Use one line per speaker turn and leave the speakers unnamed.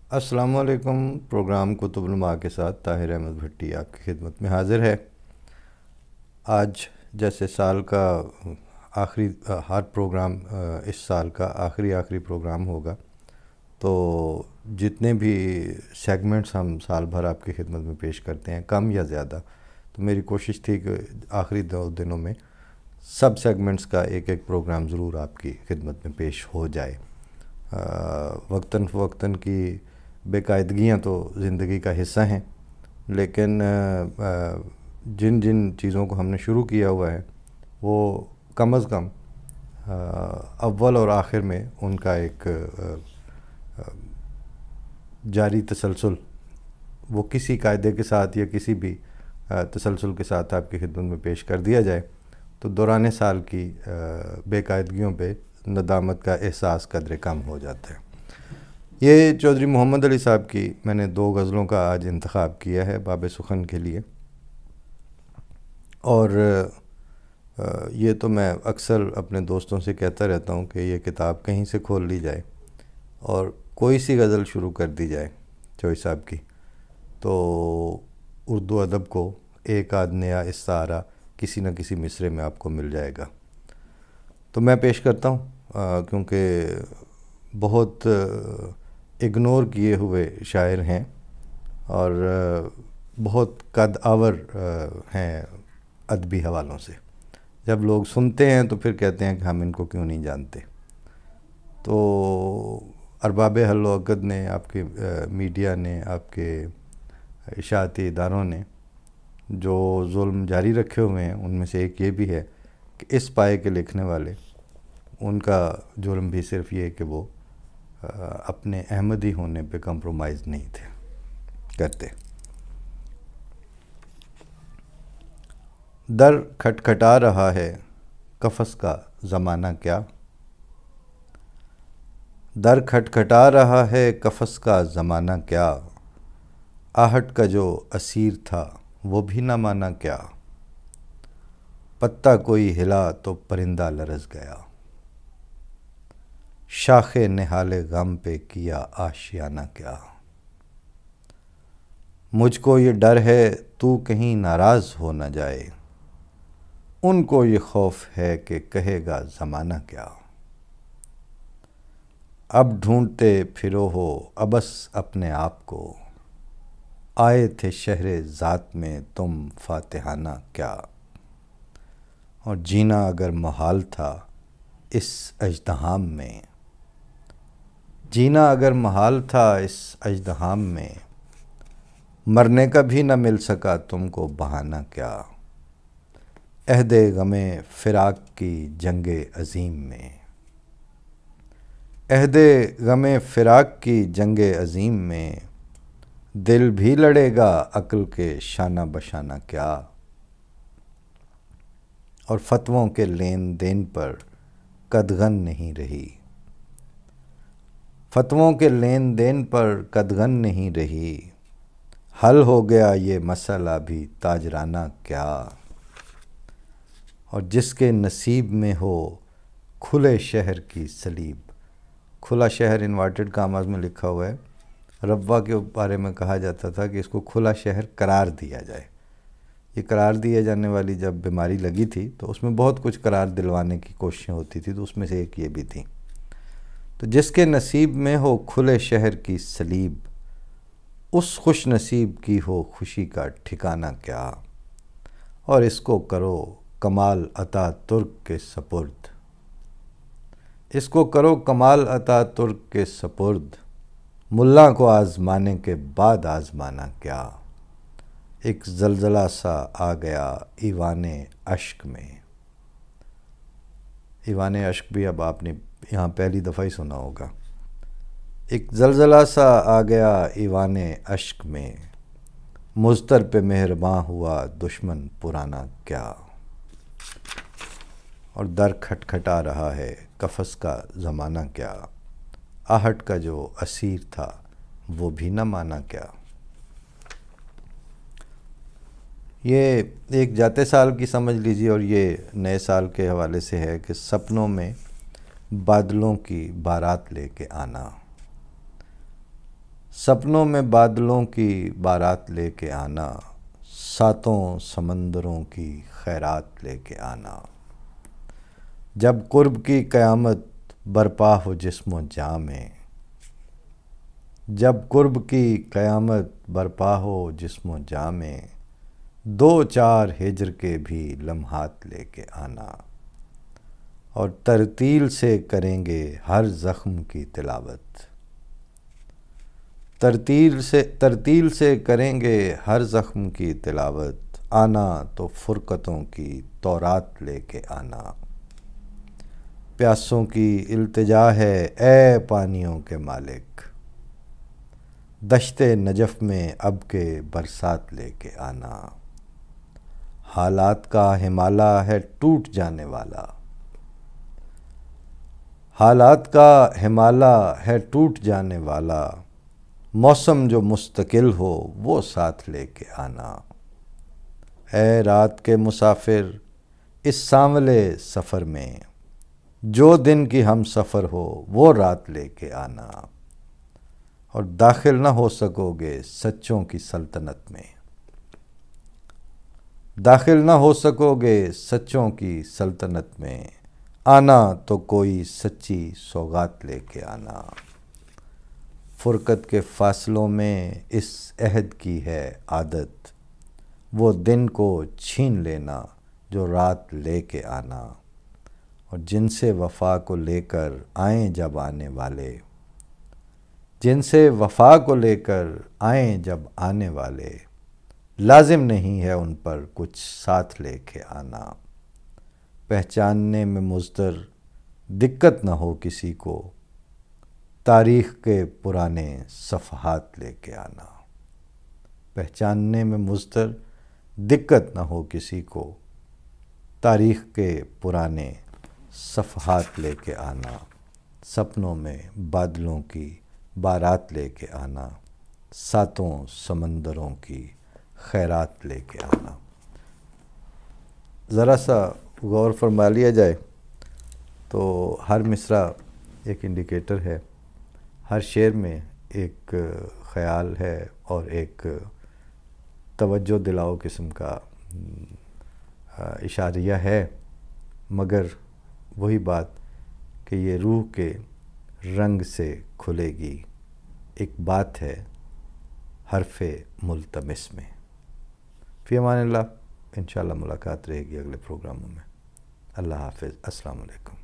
السلام علیکم۔ پروگرام کتب الما کے ساتھ طاہر احمد بھٹی آپ کی خدمت میں حاضر ہے۔ آج جیسے سال کا آخری ہر پروگرام اس سال کا آخری پروگرام ہوگا، تو جتنے بھی سیگمنٹس ہم سال بھر آپ کی خدمت میں پیش کرتے ہیں کم یا زیادہ، تو میری کوشش تھی کہ آخری 2 دنوں میں سب سیگمنٹس کا ایک پروگرام ضرور آپ کی خدمت میں پیش ہو جائے۔ وقتاً فوقتاً کی بے قاعدگیاں تو زندگی کا حصہ ہیں، لیکن جن جن چیزوں کو ہم نے شروع کیا ہوا ہے وہ کم از کم اول اور آخر میں ان کا ایک جاری تسلسل وہ کسی قاعدے کے ساتھ یا کسی بھی تسلسل کے ساتھ آپ کی خدمت میں پیش کر دیا جائے تو دوران سال کی بے قاعدگیوں پہ ندامت کا احساس قدرے کم ہو جاتا ہے۔ یہ چودھری محمد علی صاحب کی میں نے 2 غزلوں کا آج انتخاب کیا ہے باب سخن کے لیے، اور یہ تو میں اکثر اپنے دوستوں سے کہتا رہتا ہوں کہ یہ کتاب کہیں سے کھول لی جائے اور کوئی سی غزل شروع کر دی جائے چوئی صاحب کی، تو اردو ادب کو ایک آدھ نیا استعارہ کسی نہ کسی مصرے میں آپ کو مل جائے گا۔ تو میں پیش کرتا ہوں کیونکہ بہت اگنور کیے ہوئے شاعر ہیں اور بہت قد آور ہیں ادبی حوالوں سے۔ جب لوگ سنتے ہیں تو پھر کہتے ہیں کہ ہم ان کو کیوں نہیں جانتے۔ تو ارباب حل و عقد نے، آپ کے میڈیا نے، آپ کے اشاعتی اداروں نے جو ظلم جاری رکھے ہوئے ہیں ان میں سے ایک یہ بھی ہے کہ اس پائے کے لکھنے والے، ان کا جرم بھی صرف یہ کہ وہ اپنے احمدی ہونے پہ کمپرومائز نہیں تھے کرتے۔ در کھٹکھٹا رہا ہے قفس کا زمانہ کیا، در کھٹکھٹا رہا ہے قفس کا زمانہ کیا، آہٹ کا جو اسیر تھا وہ بھی نہ مانا کیا، پتا کوئی ہلا تو پرندہ لرز گیا، شاخ نہال غم پہ کیا آشیانہ کیا، مجھ کو یہ ڈر ہے تو کہیں ناراض ہو نہ جائے، ان کو یہ خوف ہے کہ کہے گا زمانہ کیا، اب ڈھونڈتے پھرو ہو ابس اپنے آپ کو، آئے تھے شہر ذات میں تم فاتحانہ کیا، اور جینا اگر محال تھا اس اژدہام میں، جینا اگر محال تھا اس اژدہام میں، مرنے کا بھی نہ مل سکا تم کو بہانہ کیا، عہد غم فراق کی جنگ عظیم میں، عہد غم فراق کی جنگ عظیم میں، دل بھی لڑے گا عقل کے شانہ بشانہ کیا، اور فتووں کے لین دین پر قدغن نہیں رہی، فتووں کے لین دین پر قدغن نہیں رہی، حل ہو گیا یہ مسئلہ بھی تاجرانہ کیا، اور جس کے نصیب میں ہو کھلے شہر کی سلیب، کھلا شہر انورٹڈ کاماز میں لکھا ہوا ہے۔ ربوہ کے بارے میں کہا جاتا تھا کہ اس کو کھلا شہر قرار دیا جائے۔ یہ قرار دیے جانے والی جب بیماری لگی تھی تو اس میں بہت کچھ قرار دلوانے کی کوششیں ہوتی تھی، تو اس میں سے ایک یہ بھی تھی۔ تو جس کے نصیب میں ہو کھلے شہر کی سلیب، اس خوش نصیب کی ہو خوشی کا ٹھکانہ کیا، اور اس کو کرو کمال عطا ترک کے سپرد، اس کو کرو کمال عطا ترک کے سپرد، ملا کو آزمانے کے بعد آزمانا کیا، ایک زلزلہ سا آ گیا ایوان اشک میں۔ ایوان اشک بھی اب آپ نے یہاں پہلی دفعہ ہی سنا ہوگا۔ ایک زلزلہ سا آ گیا ایوان اشک میں، مضطر پہ مہرباں ہوا دشمن پرانا کیا، اور در کھٹکھٹا رہا ہے قفس کا زمانہ کیا، آہٹ کا جو اسیر تھا وہ بھی نہ مانا کیا۔ یہ ایک جاتے سال کی سمجھ لیجیے، اور یہ نئے سال کے حوالے سے ہے کہ سپنوں میں بادلوں کی بارات لے کے آنا، سپنوں میں بادلوں کی بارات لے کے آنا، ساتوں سمندروں کی خیرات لے کے آنا۔ جب قرب کی قیامت برپا ہو جسم و جاں میں، جب قرب کی قیامت برپا ہو جسم و جاں میں، دو چار ہجر کے بھی لمحات لے کے آنا، اور ترتیل سے کریں گے ہر زخم کی تلاوت، ترتیل سے کریں گے ہر زخم کی تلاوت، آنا تو فرقتوں کی تورات لے کے آنا۔ پیاسوں کی التجا ہے اے پانیوں کے مالک، دشت نجف میں اب کے برسات لے کے آنا۔ حالات کا ہمالہ ہے ٹوٹ جانے والا، حالات کا ہمالہ ہے ٹوٹ جانے والا، موسم جو مستقل ہو وہ ساتھ لے کے آنا۔ اے رات کے مسافر اس سانولے سفر میں، جو دن کی ہم سفر ہو وہ رات لے کے آنا، اور داخل نہ ہو سکو گے سچوں کی سلطنت میں، داخل نہ ہو سکو گے سچوں کی سلطنت میں، آنا تو کوئی سچی سوغات لے کے آنا۔ فرقت کے فاصلوں میں اس عہد کی ہے عادت، وہ دن کو چھین لینا جو رات لے کے آنا، اور جن سے وفا کو لے کر آئیں جب آنے والے، جن سے وفا کو لے کر آئیں جب آنے والے، لازم نہیں ہے ان پر کچھ ساتھ لے کے آنا۔ پہچاننے میں مضطر دقت نہ ہو کسی کو، تاریخ کے پرانے صفحات لے کے آنا۔ پہچاننے میں مضطر دقت نہ ہو کسی کو، تاریخ کے پرانے صفحات لے کے آنا۔ سپنوں میں بادلوں کی بارات لے کے آنا، ساتوں سمندروں کی خیرات لے کے آنا۔ ذرا سا غور فرما لیا جائے تو ہر مصرع ایک انڈیکیٹر ہے، ہر شعر میں ایک خیال ہے اور ایک توجہ دلاؤ قسم کا اشاریہ ہے، مگر وہی بات کہ یہ روح کے رنگ سے کھلے گی، ایک بات ہے حرف ملتمس میں۔ فی امان اللہ، انشاءاللہ ملاقات رہے گی اگلے پروگراموں میں۔ اللہ حافظ، السلام علیکم۔